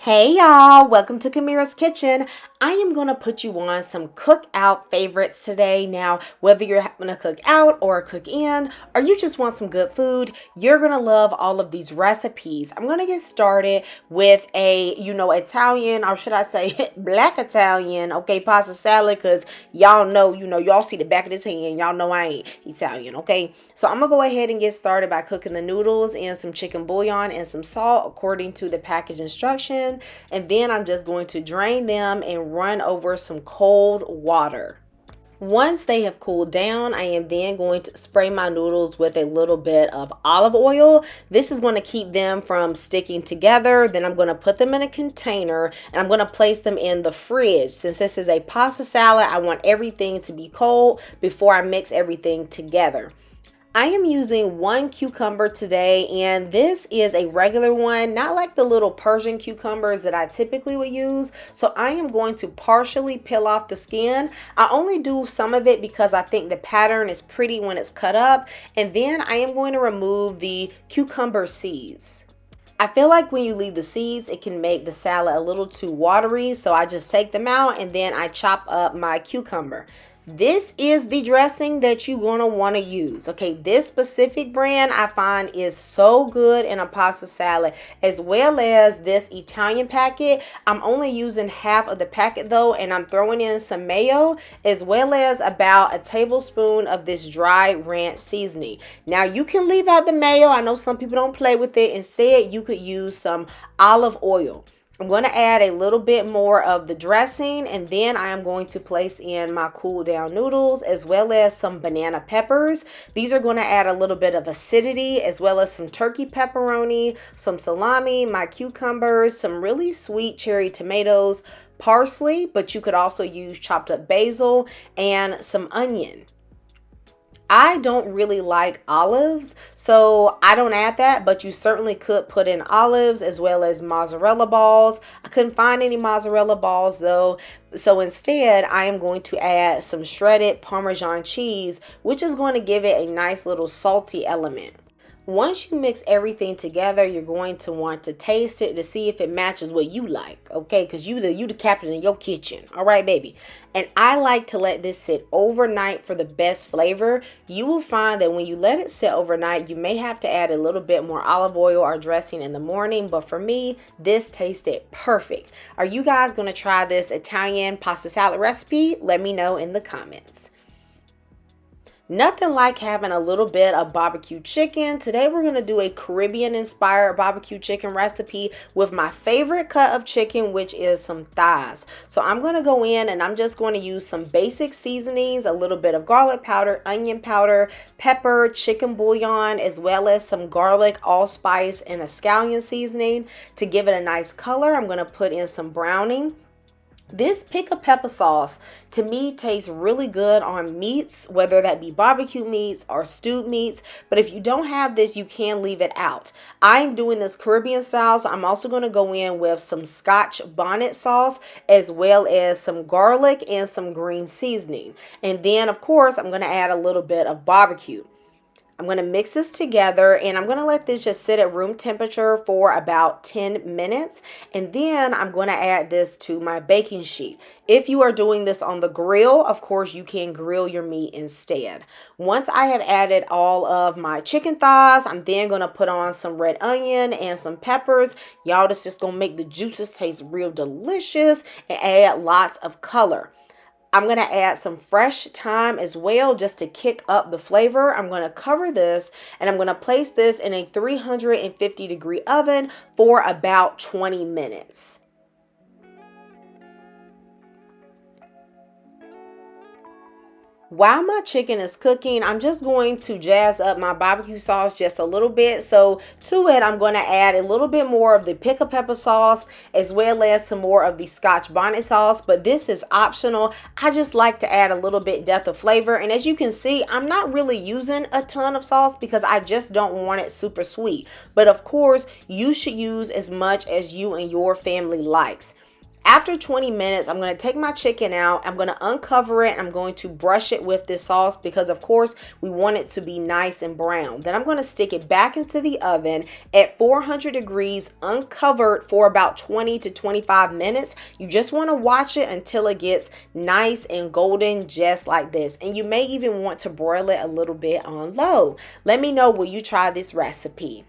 Hey y'all, welcome to Kamira's Kitchen. I am going to put you on some cookout favorites today. Now, whether you're having to cook out or cook in, or you just want some good food, you're going to love all of these recipes. I'm going to get started with a, Italian, or should I say black Italian, okay, pasta salad, because y'all know, y'all see the back of this hand, y'all know I ain't Italian, okay? So I'm going to go ahead and get started by cooking the noodles in some chicken bouillon and some salt according to the package instruction. And then I'm just going to drain them and run over some cold water. Once they have cooled down, I am then going to spray my noodles with a little bit of olive oil. This is going to keep them from sticking together. Then I'm going to put them in a container and I'm going to place them in the fridge. Since this is a pasta salad, I want everything to be cold before I mix everything together. I am using one cucumber today, and this is a regular one, not like the little Persian cucumbers that I typically would use. So I am going to partially peel off the skin. I only do some of it because I think the pattern is pretty when it's cut up. And then I am going to remove the cucumber seeds. I feel like when you leave the seeds, it can make the salad a little too watery. So I just take them out and then I chop up my cucumber. This is the dressing that you're going to want to use. Okay, this specific brand I find is so good in a pasta salad, as well as this Italian packet. I'm only using half of the packet though, and I'm throwing in some mayo, as well as about a tablespoon of this dry ranch seasoning. Now you can leave out the mayo. I know some people don't play with it. Instead, you could use some olive oil. I'm going to add a little bit more of the dressing, and then I am going to place in my cool down noodles as well as some banana peppers. These are going to add a little bit of acidity, as well as some turkey pepperoni, some salami, my cucumbers, some really sweet cherry tomatoes, parsley, but you could also use chopped up basil, and some onion. I don't really like olives, so I don't add that, but you certainly could put in olives as well as mozzarella balls. I couldn't find any mozzarella balls though, so instead I am going to add some shredded Parmesan cheese, which is going to give it a nice little salty element. Once you mix everything together, you're going to want to taste it to see if it matches what you like, okay? Because you the captain in your kitchen, all right, baby? And I like to let this sit overnight for the best flavor. You will find that when you let it sit overnight, you may have to add a little bit more olive oil or dressing in the morning, but for me, this tasted perfect. Are you guys going to try this Italian pasta salad recipe? Let me know in the comments. Nothing like having a little bit of barbecue chicken. Today we're going to do a Caribbean inspired barbecue chicken recipe with my favorite cut of chicken, which is some thighs. So I'm going to go in and I'm just going to use some basic seasonings, a little bit of garlic powder, onion powder, pepper, chicken bouillon, as well as some garlic, allspice, and a scallion seasoning to give it a nice color. I'm going to put in some browning. This pickle pepper sauce to me tastes really good on meats, whether that be barbecue meats or stewed meats. But if you don't have this, you can leave it out. I'm doing this Caribbean style, so I'm also going to go in with some Scotch bonnet sauce, as well as some garlic and some green seasoning. And then, of course, I'm going to add a little bit of barbecue. I'm going to mix this together and I'm going to let this just sit at room temperature for about 10 minutes. And then I'm going to add this to my baking sheet. If you are doing this on the grill, of course, you can grill your meat instead. Once I have added all of my chicken thighs, I'm then going to put on some red onion and some peppers. Y'all, this is just going to make the juices taste real delicious and add lots of color. I'm going to add some fresh thyme as well just to kick up the flavor. I'm going to cover this and I'm going to place this in a 350-degree oven for about 20 minutes. While my chicken is cooking, I'm just going to jazz up my barbecue sauce just a little bit. So to it, I'm going to add a little bit more of the pickle pepper sauce, as well as some more of the Scotch bonnet sauce. But this is optional. I just like to add a little bit depth of flavor. And as you can see, I'm not really using a ton of sauce because I just don't want it super sweet. But of course, you should use as much as you and your family likes. After 20 minutes, I'm going to take my chicken out. I'm going to uncover it. I'm going to brush it with this sauce because, of course, we want it to be nice and brown. Then I'm going to stick it back into the oven at 400 degrees, uncovered for about 20 to 25 minutes. You just want to watch it until it gets nice and golden, just like this. And you may even want to broil it a little bit on low. Let me know, will you try this recipe?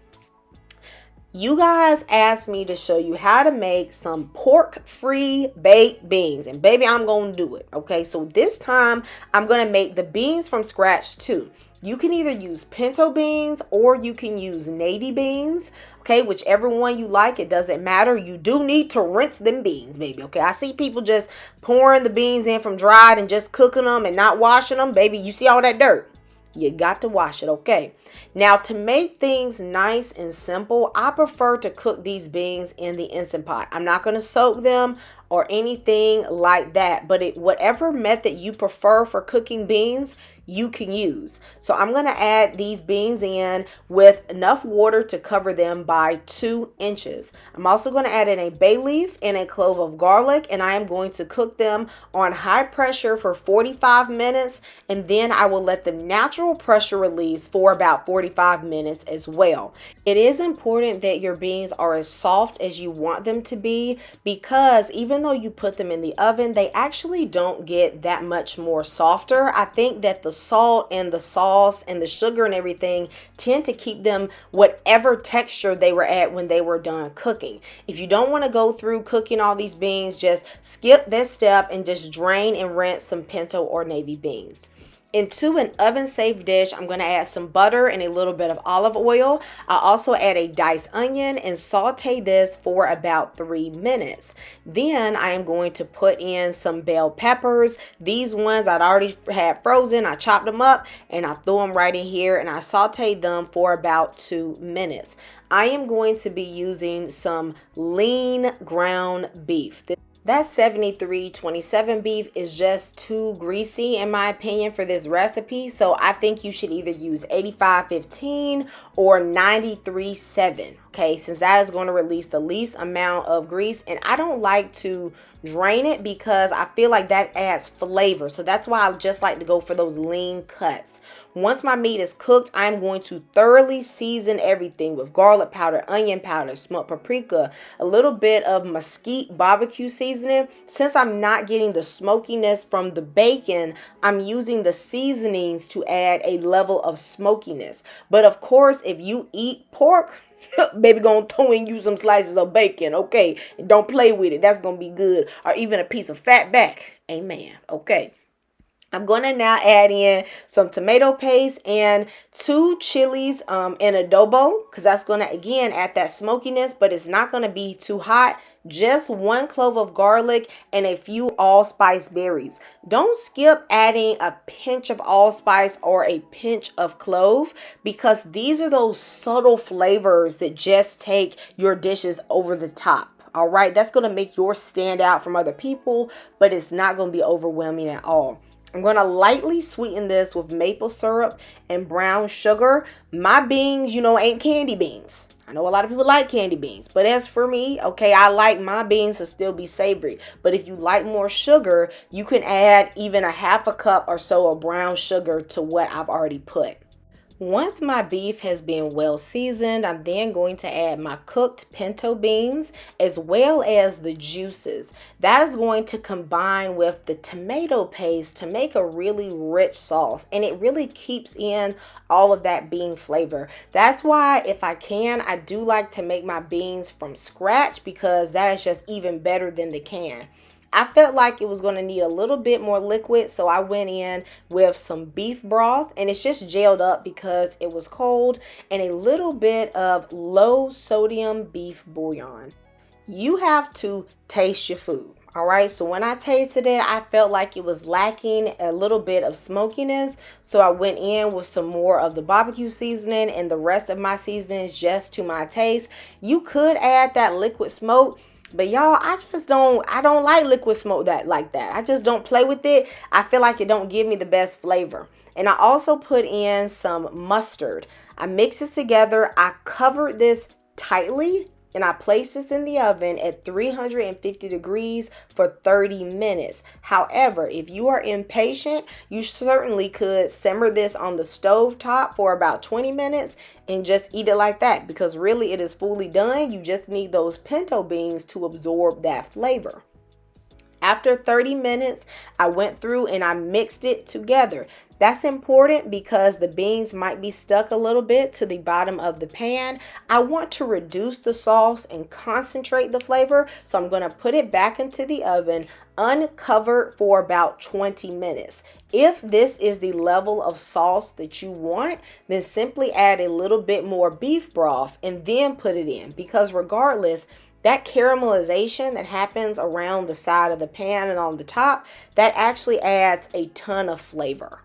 You guys asked me to show you how to make some pork-free baked beans. And baby, I'm going to do it. Okay, so this time I'm going to make the beans from scratch too. You can either use pinto beans or you can use navy beans. Okay, whichever one you like, it doesn't matter. You do need to rinse them beans, baby. Okay, I see people just pouring the beans in from dried and just cooking them and not washing them. Baby, you see all that dirt? You got to wash it, okay? Now, to make things nice and simple, I prefer to cook these beans in the Instant Pot. I'm not going to soak them or anything like that, but whatever method you prefer for cooking beans, you can use. So I'm going to add these beans in with enough water to cover them by 2 inches. I'm also going to add in a bay leaf and a clove of garlic, and I am going to cook them on high pressure for 45 minutes, and then I will let them natural pressure release for about 45 minutes as well. It is important that your beans are as soft as you want them to be, because even though you put them in the oven, they actually don't get that much more softer. I think that the salt and the sauce and the sugar and everything tend to keep them whatever texture they were at when they were done cooking. If you don't want to go through cooking all these beans, just skip this step and just drain and rinse some pinto or navy beans. Into an oven-safe dish, I'm going to add some butter and a little bit of olive oil. I'll also add a diced onion and saute this for about 3 minutes. Then I am going to put in some bell peppers. These ones I'd already had frozen. I chopped them up and I threw them right in here and I sauteed them for about 2 minutes. I am going to be using some lean ground beef. That 7327 beef is just too greasy in my opinion for this recipe. So I think you should either use 8515 or 93.7. Okay, since that is going to release the least amount of grease. And I don't like to drain it because I feel like that adds flavor. So that's why I just like to go for those lean cuts. Once my meat is cooked, I'm going to thoroughly season everything with garlic powder, onion powder, smoked paprika, a little bit of mesquite barbecue seasoning. Since I'm not getting the smokiness from the bacon, I'm using the seasonings to add a level of smokiness. But of course, if you eat pork, baby, gonna throw in you some slices of bacon, okay? And don't play with it. That's gonna be good. Or even a piece of fat back. Amen. Okay. I'm going to now add in some tomato paste and 2 chilies in adobo, because that's going to, again, add that smokiness, but it's not going to be too hot. Just 1 clove of garlic and a few allspice berries. Don't skip adding a pinch of allspice or a pinch of clove, because these are those subtle flavors that just take your dishes over the top. All right, that's going to make yours stand out from other people, but it's not going to be overwhelming at all. I'm going to lightly sweeten this with maple syrup and brown sugar. My beans, ain't candy beans. I know a lot of people like candy beans, but as for me, okay, I like my beans to still be savory. But if you like more sugar, you can add even a half a cup or so of brown sugar to what I've already put. Once my beef has been well seasoned, I'm then going to add my cooked pinto beans as well as the juices. That is going to combine with the tomato paste to make a really rich sauce, and it really keeps in all of that bean flavor. That's why, if I can, I do like to make my beans from scratch, because that is just even better than the can. I felt like it was going to need a little bit more liquid, so I went in with some beef broth, and it's just gelled up because it was cold, and a little bit of low sodium beef bouillon. You have to taste your food. All right, so when I tasted it, I felt like it was lacking a little bit of smokiness. So I went in with some more of the barbecue seasoning and the rest of my seasonings just to my taste. You could add that liquid smoke, but y'all, I don't like liquid smoke like that. I just don't play with it. I feel like it don't give me the best flavor. And I also put in some mustard. I mixed this together. I covered this tightly and I placed this in the oven at 350 degrees for 30 minutes. However, if you are impatient, you certainly could simmer this on the stove top for about 20 minutes and just eat it like that, because really it is fully done. You just need those pinto beans to absorb that flavor. After 30 minutes, I went through and I mixed it together. That's important because the beans might be stuck a little bit to the bottom of the pan. I want to reduce the sauce and concentrate the flavor, so I'm going to put it back into the oven uncovered for about 20 minutes. If this is the level of sauce that you want, then simply add a little bit more beef broth and then put it in, because regardless, that caramelization that happens around the side of the pan and on the top, that actually adds a ton of flavor.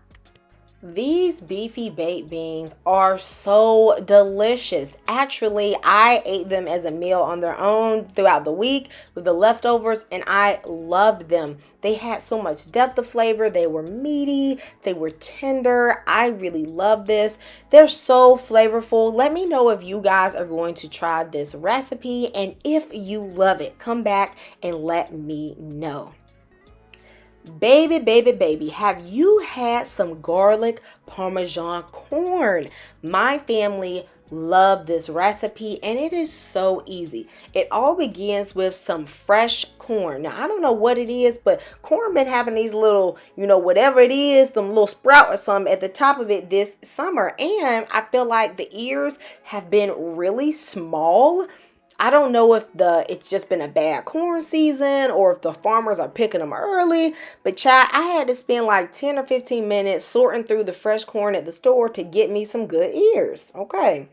These beefy baked beans are so delicious. Actually, I ate them as a meal on their own throughout the week with the leftovers, and I loved them. They had so much depth of flavor. They were meaty. They were tender. I really love this. They're so flavorful. Let me know if you guys are going to try this recipe, and if you love it, come back and let me know. Baby, have you had some garlic Parmesan corn? My family loved this recipe, and it is so easy. It all begins with some fresh corn. Now, I don't know what it is, but corn been having these little, whatever it is, them little sprout or something at the top of it this summer, and I feel like the ears have been really small. I don't know if it's just been a bad corn season or if the farmers are picking them early, but child, I had to spend like 10 or 15 minutes sorting through the fresh corn at the store to get me some good ears. Okay.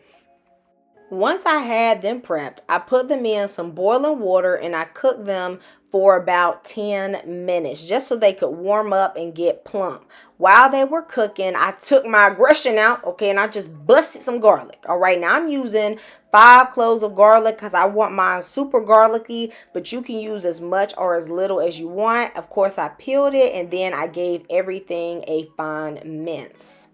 Once I had them prepped, I put them in some boiling water and I cooked them for about 10 minutes just so they could warm up and get plump. While they were cooking, I took my aggression out, okay, and I just busted some garlic. All right, now I'm using 5 cloves of garlic because I want mine super garlicky, but you can use as much or as little as you want. Of course, I peeled it and then I gave everything a fine mince.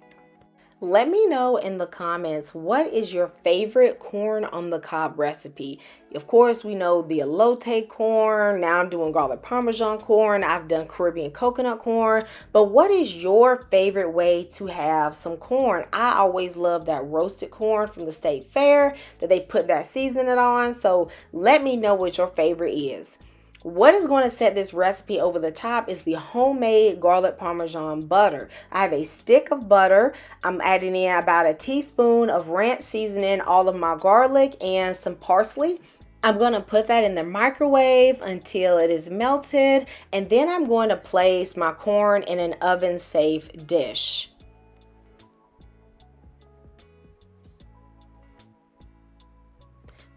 Let me know in the comments, what is your favorite corn on the cob recipe? Of course, we know the elote corn. Now I'm doing garlic Parmesan corn. I've done Caribbean coconut corn. But what is your favorite way to have some corn? I always love that roasted corn from the state fair that they put that seasoning on. So let me know what your favorite is. What is going to set this recipe over the top is the homemade garlic Parmesan butter. I have a stick of butter. I'm adding in about a teaspoon of ranch seasoning, all of my garlic, and some parsley. I'm going to put that in the microwave until it is melted, and then I'm going to place my corn in an oven-safe dish.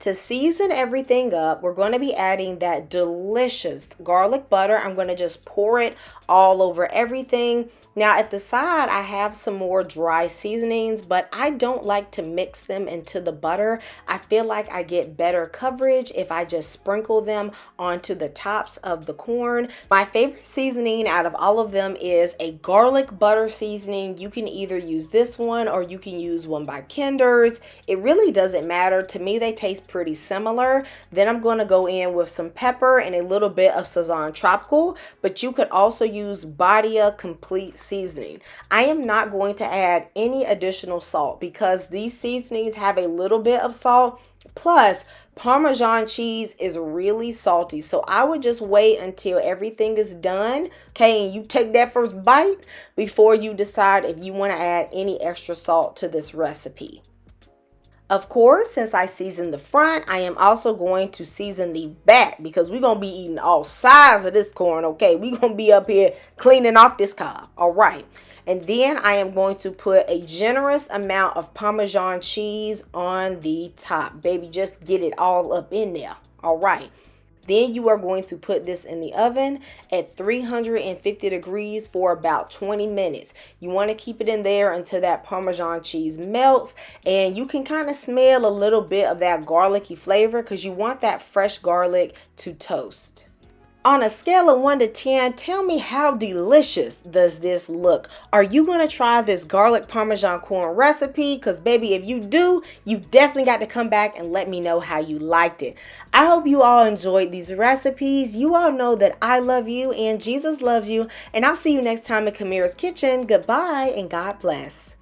To season everything up, we're going to be adding that delicious garlic butter. I'm going to just pour it all over everything. Now at the side, I have some more dry seasonings, but I don't like to mix them into the butter. I feel like I get better coverage if I just sprinkle them onto the tops of the corn. My favorite seasoning out of all of them is a garlic butter seasoning. You can either use this one or you can use one by Kinder's. It really doesn't matter. To me, they taste pretty similar. Then I'm going to go in with some pepper and a little bit of Sazon Tropical, but you could also use Badia Complete seasoning. I am not going to add any additional salt because these seasonings have a little bit of salt. Plus, Parmesan cheese is really salty. So I would just wait until everything is done. Okay, and you take that first bite before you decide if you want to add any extra salt to this recipe. Of course, since I seasoned the front, I am also going to season the back because we're going to be eating all sides of this corn, okay? We're going to be up here cleaning off this cob, all right? And then I am going to put a generous amount of Parmesan cheese on the top. Baby, just get it all up in there, all right? Then you are going to put this in the oven at 350 degrees for about 20 minutes. You want to keep it in there until that Parmesan cheese melts, and you can kind of smell a little bit of that garlicky flavor because you want that fresh garlic to toast. On a scale of 1 to 10, tell me how delicious does this look? Are you going to try this garlic Parmesan corn recipe? Because baby, if you do, you definitely got to come back and let me know how you liked it. I hope you all enjoyed these recipes. You all know that I love you and Jesus loves you. And I'll see you next time in Kamira's Kitchen. Goodbye and God bless.